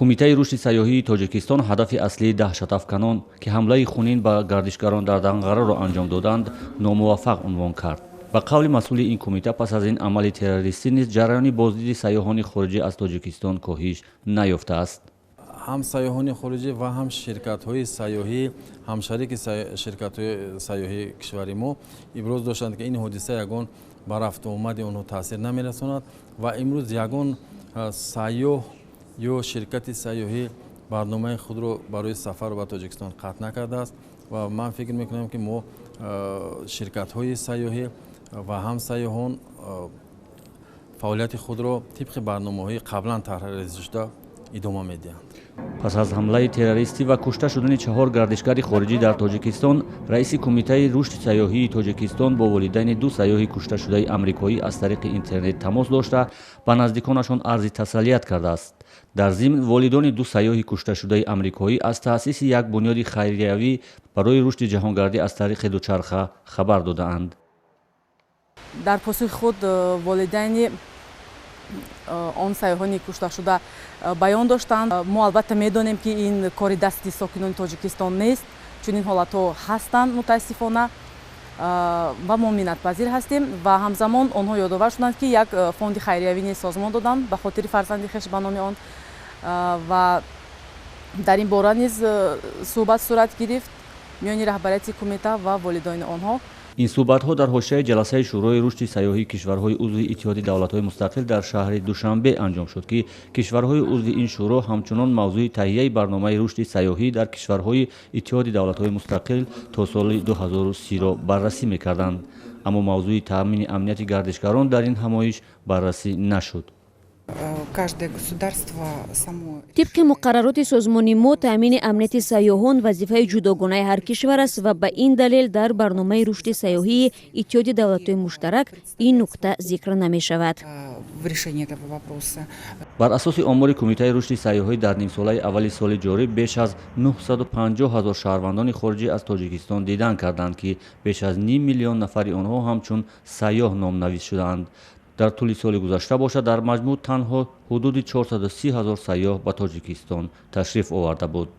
кумитаи рушди сайёҳии тоҷикистон ҳадафи аслии даҳшатафканон ки ҳамлаи хунин ба гардишгарон дар Данғараро анҷом доданд номуваффақ унвон кард. ба қавли масъули ин кумита, пас аз ин амали террористӣ низ ҷараёни боздиди сайёҳони хориҷӣ аз Тоҷикистон коҳиш наёфтааст. ҳам сайёҳони хориҷӣ ва ҳам ширкатҳои сайёҳӣ, ҳамшарики ширкатҳои сайёҳии кишвари мо иброз доштанд, ки ин ҳодиса ягон ба рафту омади онҳо таъсир намерасонад ва имрӯз ягон сайёҳ ё ширкати сайёҳӣ барномаи худро барои сафар ба Тоҷикистон қатъ накардааст ва ман фикр мекунам, ки мо ширкатҳои сайёҳӣ ва ҳам сайёҳон фаъолияти худро тибқи барномаҳои қаблан тарҳрезӣ шуда идома медиҳанд. пас аз ҳамлаи террористӣ ва кушта шудани 4 гардишгари хориҷӣ дар Тоҷикистон, раиси кумитаи рушди сайёҳии Тоҷикистон бо волидайни 2 сайёҳи кушташудаи амрикоӣ аз тариқи интернет тамос дошта ба наздиконашон арзи таслият кардааст. дар зимн волидони 2 сайёҳи кушташудаи амрикоӣ аз таъсиси як бунёди хайриявӣ барои рушди ҷаҳонгарди аз тариқи дучарха хабар додаанд. дар посухи худ волидайни он сайёҳони кушташуда баён доштанд. мо албатта медонем, ки ин кори дасти сокинони Тоҷикистон нест, чунин ҳолатҳо ҳастанд мутаассифона ва мо миннатпазир ҳастем ва ҳамзамон онҳо ёдовар шуданд, ки як фонди хайриявӣ низ созмон доданд ба хотири фарзанди хеш ба номи он ва дар ин бора низ суҳбат сурат гирифт миёни раҳбарияти кумита ва волидони онҳо. ин суҳбатҳо дар ҳошияи ҷаласаи шӯрои рушди сайёҳии кишварҳои узви иттиҳоди давлатҳои мустақил дар шаҳри Душанбе анҷом шуд, ки кишварҳои узви ин шӯро ҳамчунон мавзӯи таҳияи барномаи рушди сайёҳӣ дар кишварҳои иттиҳоди давлатҳои мустақил то соли 2030-ро баррасӣ мекарданд. аммо мавзӯи таъмини амнияти гардишгарон дар ин ҳамоиш баррасӣ нашуд. тибқи муқаррароти созмони мо, таъмини амнияти сайёҳон вазифаи ҷудогонаи ҳар кишвар аст ва ба ин далел дар барномаи рушди сайёҳии иттиҳоди давлатҳои муштарак ин нукта зикр намешавад. бар асоси омори кумитаи рушди сайёҳӣ дар нимсолаи аввали соли ҷорӣ беш аз 950 000 шаҳрвандони хориҷӣ аз Тоҷикистон дидан карданд, ки беш аз ним миллион нафари онҳо ҳамчун сайёҳ номнавис шудаанд. дар тӯли соли гузашта бошад дар маҷмӯъ танҳо ҳудуди 430 000 сайёҳ ба Тоҷикистон ташриф оварда буд.